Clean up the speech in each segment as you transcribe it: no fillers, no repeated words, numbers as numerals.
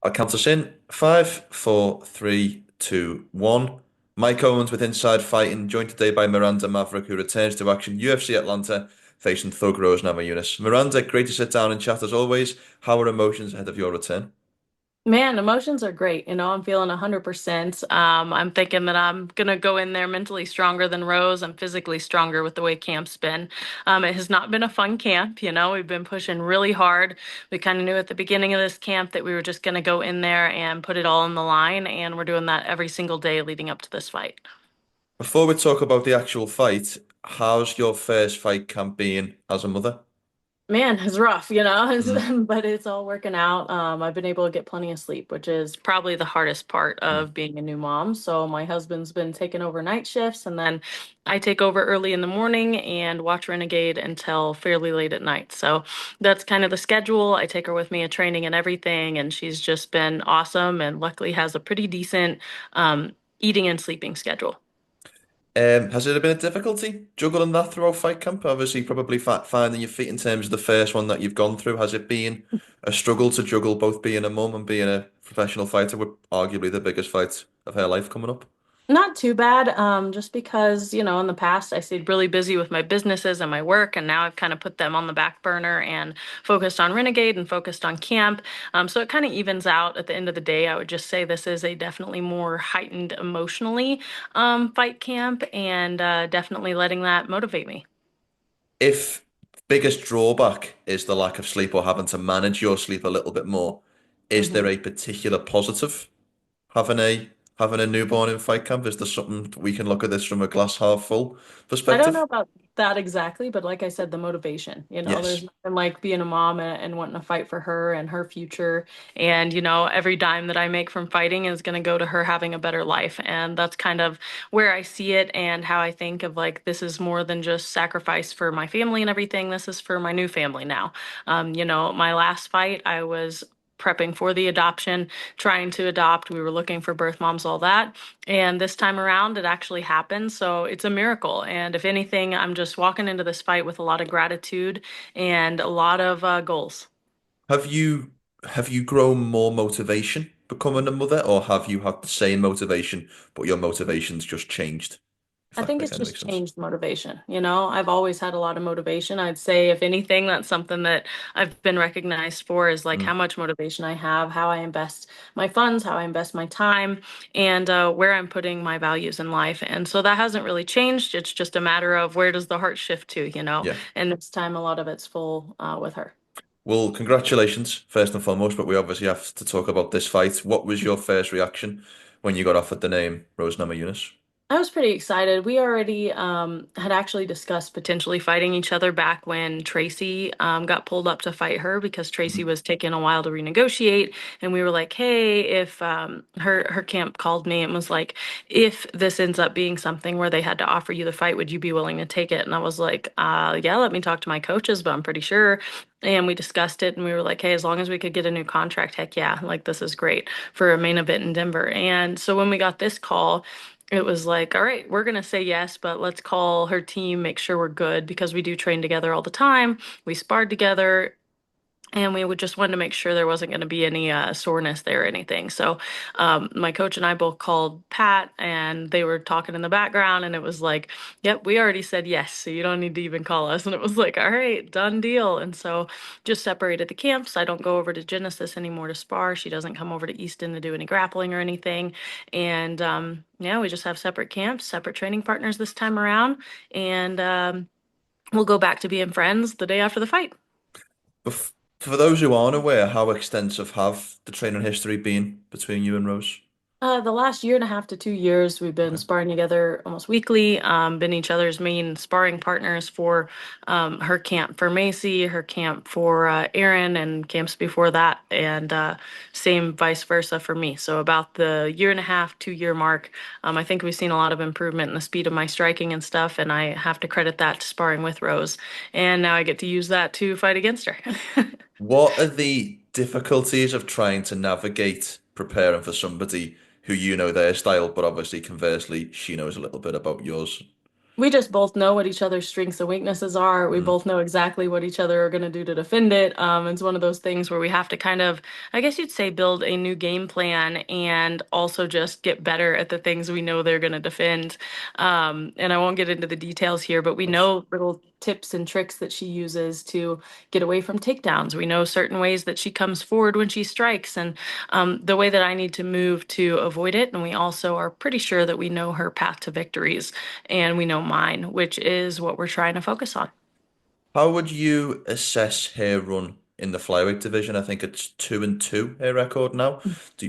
I'll count us in. Five, four, three, two, one. Mike Owens with Inside Fighting, joined today by Miranda Maverick, who returns to action UFC Atlanta, facing Thug Rose Namajunas. Miranda, great to sit down and chat as always. How are emotions ahead of your return? Man, emotions are great. I'm feeling 100%. I'm thinking that I'm gonna go in there mentally stronger than Rose. I'm physically stronger with the way camp's been. It has not been a fun camp. We've been pushing really hard. We kind of knew at the beginning of this camp that we were just gonna go in there and put it all on the line, and we're doing that every single day leading up to this fight. Before we talk about the actual fight, how's your first fight camp been as a mother? Man, it's rough, Mhm. but it's all working out. I've been able to get plenty of sleep, which is probably the hardest part Mm. of being a new mom. So my husband's been taking over night shifts, and then I take over early in the morning and watch Renegade until fairly late at night. So that's kind of the schedule. I take her with me at training and everything, and she's just been awesome and luckily has a pretty decent eating and sleeping schedule. Has it been a difficulty juggling that throughout fight camp? Obviously, probably finding your feet in terms of the first one that you've gone through. Has it been a struggle to juggle both being a mum and being a professional fighter with arguably the biggest fight of her life coming up? Not too bad, just because, in the past I stayed really busy with my businesses and my work, and now I've kind of put them on the back burner and focused on Renegade and focused on camp. So it kind of evens out at the end of the day. I would just say this is a definitely more heightened emotionally fight camp, and definitely letting that motivate me. If biggest drawback is the lack of sleep or having to manage your sleep a little bit more, is there Mhm. a particular positive having a newborn in fight camp? Is there something we can look at this from a glass half full I don't know perspective? about that exactly, but like I said, the motivation, there's Yes. nothing like being a mom and wanting to fight for her and her future. And, every dime that I make from fighting is going to go to her having a better life. And that's kind of where I see it and how I think of like, this is more than just sacrifice for my family and everything. This is for my new family now. My last fight, I was prepping for the adoption, trying to adopt. We were looking for birth moms, all that. And this time around, it actually happened. So it's a miracle. And if anything, I'm just walking into this fight with a lot of gratitude and a lot of goals. Have you grown more motivation becoming a mother, or have you had the same motivation, but your motivation's just changed? If I that think it's again makes just sense. changed motivation. I've always had a lot of motivation. I'd say, if anything, that's something that I've been recognized for is like how Mm. much motivation I have, how I invest my funds, how I invest my time, and where I'm putting my values in life. And so that hasn't really changed. It's just a matter of where does the heart shift to. Yeah. And this time, a lot of it's full with her. Well, congratulations, first and foremost, but we obviously have to talk about this fight. What was your first reaction when you got offered the name Rose Namajunas? I was pretty excited. We already had actually discussed potentially fighting each other back when Tracy got pulled up to fight her because Tracy Mhm. was taking a while to renegotiate, and we were like, "Hey, if her camp called me and was like, if this ends up being something where they had to offer you the fight, would you be willing to take it?" And I was like, "Yeah, let me talk to my coaches, but I'm pretty sure." And we discussed it, and we were like, "Hey, as long as we could get a new contract, heck yeah, like this is great for a main event in Denver." And so when we got this call, it was like, all right, we're gonna say yes, but let's call her team, make sure we're good because we do train together all the time. We sparred together, and we would just wanted to make sure there wasn't going to be any soreness there or anything. So my coach and I both called Pat, and they were talking in the background, and it was like, "Yep, we already said yes, so you don't need to even call us." And it was like, "All right, done deal." And so just separated the camps. I don't go over to Genesis anymore to spar. She doesn't come over to Easton to do any grappling or anything. And yeah, we just have separate camps, separate training partners this time around, and we'll go back to being friends the day after the fight. Bef- For those who aren't aware, how extensive have the training history been between you and Rose? The last year and a half to 2 years, we've been Okay. sparring together almost weekly, been each other's main sparring partners for her camp for Macy, her camp for Aaron, and camps before that, and same vice versa for me. So about the year and a half, 2 year mark, I think we've seen a lot of improvement in the speed of my striking and stuff, and I have to credit that to sparring with Rose. And now I get to use that to fight against her. What are the difficulties of trying to navigate preparing for somebody who you know their style, but obviously conversely, she knows a little bit about yours? We just both know what each other's strengths and weaknesses are. We Mm. both know exactly what each other are going to do to defend it. It's one of those things where we have to kind of, I guess you'd say, build a new game plan and also just get better at the things we know they're going to defend. And I won't get into the details here, but we know little tips and tricks that she uses to get away from takedowns. We know certain ways that she comes forward when she strikes and the way that I need to move to avoid it. And we also are pretty sure that we know her path to victories and we know mine, which is what we're trying to focus on. How would you assess her run in the flyweight division? I think it's 2-2 her record now.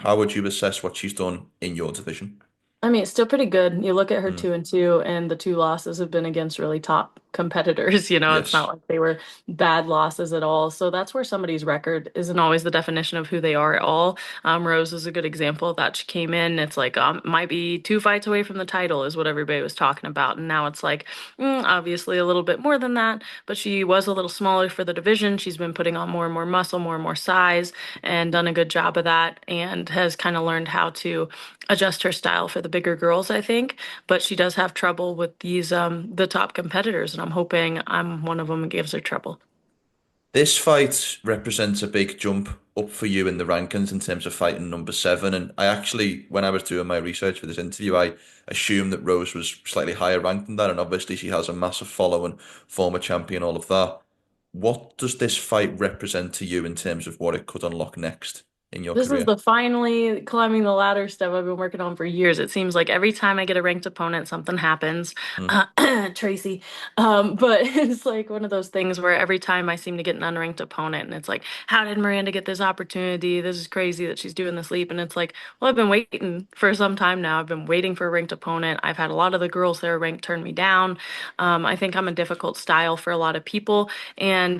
How would you assess what she's done in your division? I mean, it's still pretty good. You look at her Mm. 2-2, and the two losses have been against really top competitors. It's not Yes. like they were bad losses at all. So that's where somebody's record isn't always the definition of who they are at all. Rose is a good example of that. She came in, it's like might be 2 fights away from the title, is what everybody was talking about, and now it's like obviously a little bit more than that. But she was a little smaller for the division. She's been putting on more and more muscle, more and more size, and done a good job of that, and has kind of learned how to adjust her style for the bigger girls, I think. But she does have trouble with these the top competitors, and I'm hoping I'm one of them and gives her trouble. This fight represents a big jump up for you in the rankings in terms of fighting number seven. And I actually, when I was doing my research for this interview, I assumed that Rose was slightly higher ranked than that. And obviously, she has a massive following, former champion, all of that. What does this fight represent to you in terms of what it could unlock next in your This is career? the finally climbing the ladder stuff I've been working on for years. It seems like every time I get a ranked opponent, something happens. Mm. Tracy. But it's like one of those things where every time I seem to get an unranked opponent, and it's like, how did Miranda get this opportunity? This is crazy that she's doing this leap. And it's like, well, I've been waiting for some time now. I've been waiting for a ranked opponent. I've had a lot of the girls that are ranked turn me down. I think I'm a difficult style for a lot of people. And,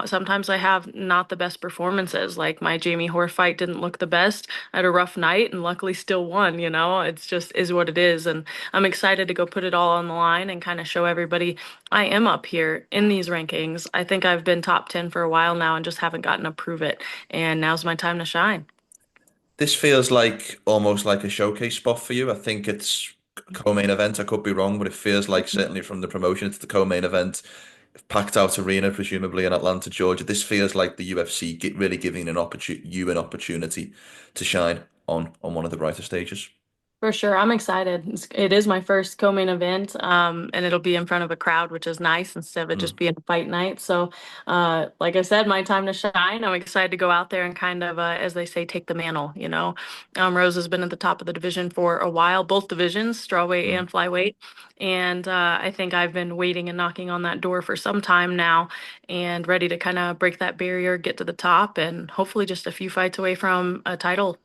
sometimes I have not the best performances. Like my Jamie Hoare fight didn't look the best. I had a rough night and luckily still won. It's just is what it is. And I'm excited to go put it all on the line and kind of show everybody I am up here in these rankings. I think I've been top 10 for a while now and just haven't gotten to prove it. And now's my time to shine. This feels like almost like a showcase spot for you. I think it's co-main event. I could be wrong, but it feels like certainly from the promotion, it's the co-main event, packed out arena, presumably in Atlanta, Georgia. This feels like the UFC really giving an opportunity to shine on one of the brighter stages. For sure. I'm excited. It is my first co-main event, and it'll be in front of a crowd, which is nice instead of it just Mm. being a fight night. So, like I said, my time to shine. I'm excited to go out there and kind of, as they say, take the mantle. Rose has been at the top of the division for a while, both divisions, strawweight Mm. and flyweight. And I think I've been waiting and knocking on that door for some time now and ready to kind of break that barrier, get to the top, and hopefully just a few fights away from a title.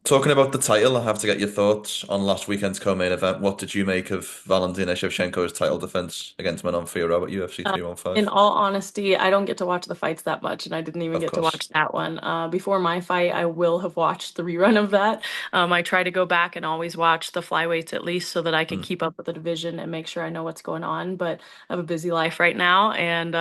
Talking about the title, I have to get your thoughts on last weekend's co-main event. What did you make of Valentina Shevchenko's title defense against Miranda Maverick at UFC In 315? all honesty, I don't get to watch the fights that much, and I didn't even Of get to course. watch that one. Before my fight, I will have watched the rerun of that. I try to go back and always watch the flyweights at least so that I can Mm. keep up with the division and make sure I know what's going on. But I have a busy life right now, and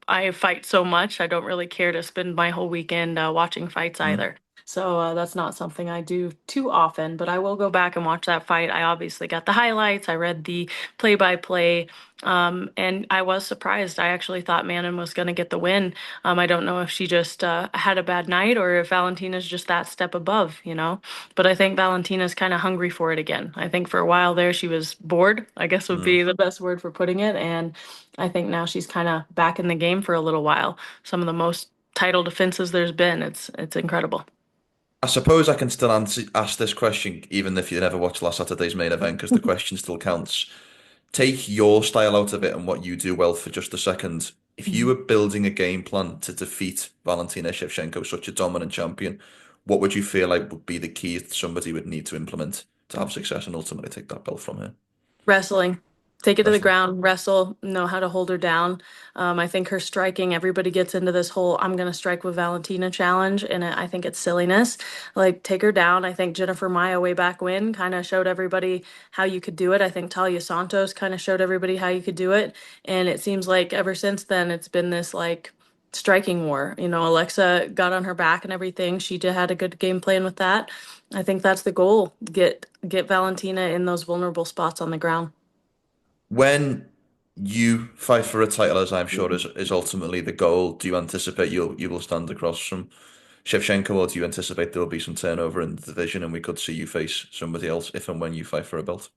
I fight so much, I don't really care to spend my whole weekend watching fights Mm. either. So that's not something I do too often, but I will go back and watch that fight. I obviously got the highlights. I read the play-by-play. And I was surprised. I actually thought Manon was going to get the win. I don't know if she just had a bad night or if Valentina's just that step above. But I think Valentina's kind of hungry for it again. I think for a while there she was bored, I guess would Mm. be the best word for putting it. And I think now she's kind of back in the game for a little while. Some of the most title defenses there's been. It's incredible. I suppose I can still ask this question even if you never watched last Saturday's main event because the question still counts. Take your style out of it and what you do well for just a second. If you were building a game plan to defeat Valentina Shevchenko, such a dominant champion, what would you feel like would be the keys that somebody would need to implement to have success and ultimately take that belt from her? Wrestling. Take it to the Wrestling. ground, wrestle, know how to hold her down. I think her striking, everybody gets into this whole I'm going to strike with Valentina challenge, and I think it's silliness. Like, take her down. I think Jennifer Maia way back when kind of showed everybody how you could do it. I think Talia Santos kind of showed everybody how you could do it. And it seems like ever since then, it's been this like striking war. Alexa got on her back and everything. She did had a good game plan with that. I think that's the goal. Get Valentina in those vulnerable spots on the ground. When you fight for a title, as I'm sure is ultimately the goal, do you anticipate you will stand across from Shevchenko, or do you anticipate there will be some turnover in the division and we could see you face somebody else if and when you fight for a belt?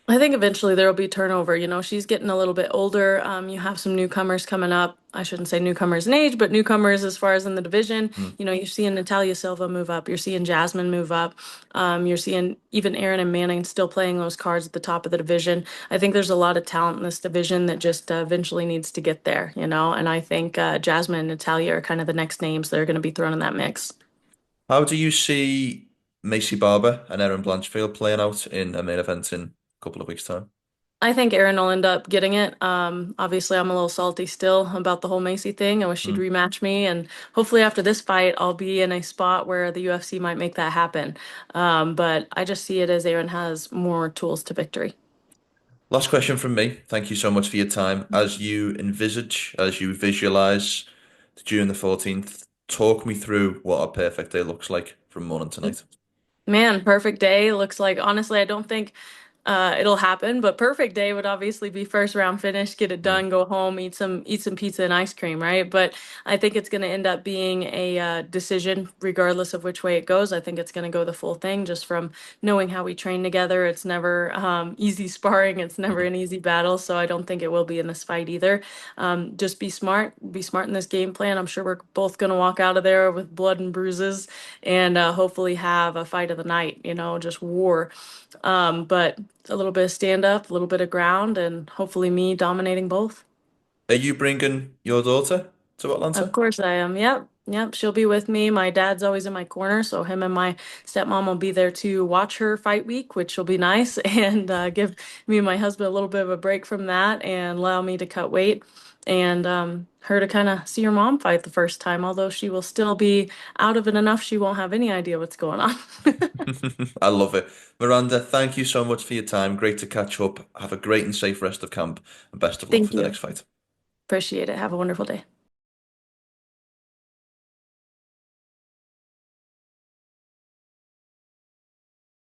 I think eventually there will be turnover. She's getting a little bit older. You have some newcomers coming up. I shouldn't say newcomers in age, but newcomers as far as in the division. Hmm. You're seeing Natalia Silva move up. You're seeing Jasmine move up. You're seeing even Aaron and Manning still playing those cards at the top of the division. I think there's a lot of talent in this division that just eventually needs to get there. And I think Jasmine and Natalia are kind of the next names that are going to be thrown in that mix. How do you see Macy Barber and Erin Blanchfield playing out in a main event in a couple of weeks' time? I think Erin will end up getting it. Obviously, I'm a little salty still about the whole Macy thing. I wish she'd Hmm. rematch me, and hopefully after this fight, I'll be in a spot where the UFC might make that happen. But I just see it as Erin has more tools to victory. Last question from me. Thank you so much for your time. As you visualize June the 14th, talk me through what a perfect day looks like from morning to night. Man, perfect day. Looks like, honestly, I don't think it'll happen, but perfect day would obviously be first round finish, get it Mm. done, go home, eat some pizza and ice cream, right? But I think it's going to end up being a decision, regardless of which way it goes. I think it's going to go the full thing, just from knowing how we train together. It's never easy sparring. It's never an easy battle, so I don't think it will be in this fight either. Just be smart in this game plan. I'm sure we're both going to walk out of there with blood and bruises and hopefully have a fight of the night, just war. But a little bit of stand up, a little bit of ground, and hopefully me dominating both. Are you bringing your daughter to Of Atlanta? course I am. Yep. Yep. She'll be with me. My dad's always in my corner, so him and my stepmom will be there to watch her fight week, which will be nice, and give me and my husband a little bit of a break from that and allow me to cut weight and her to kind of see her mom fight the first time, although she will still be out of it enough she won't have any idea what's going on. I love it. Miranda, thank you so much for your time. Great to catch up. Have a great and safe rest of camp, and best of luck Thank for the you. next fight. Appreciate it. Have a wonderful day.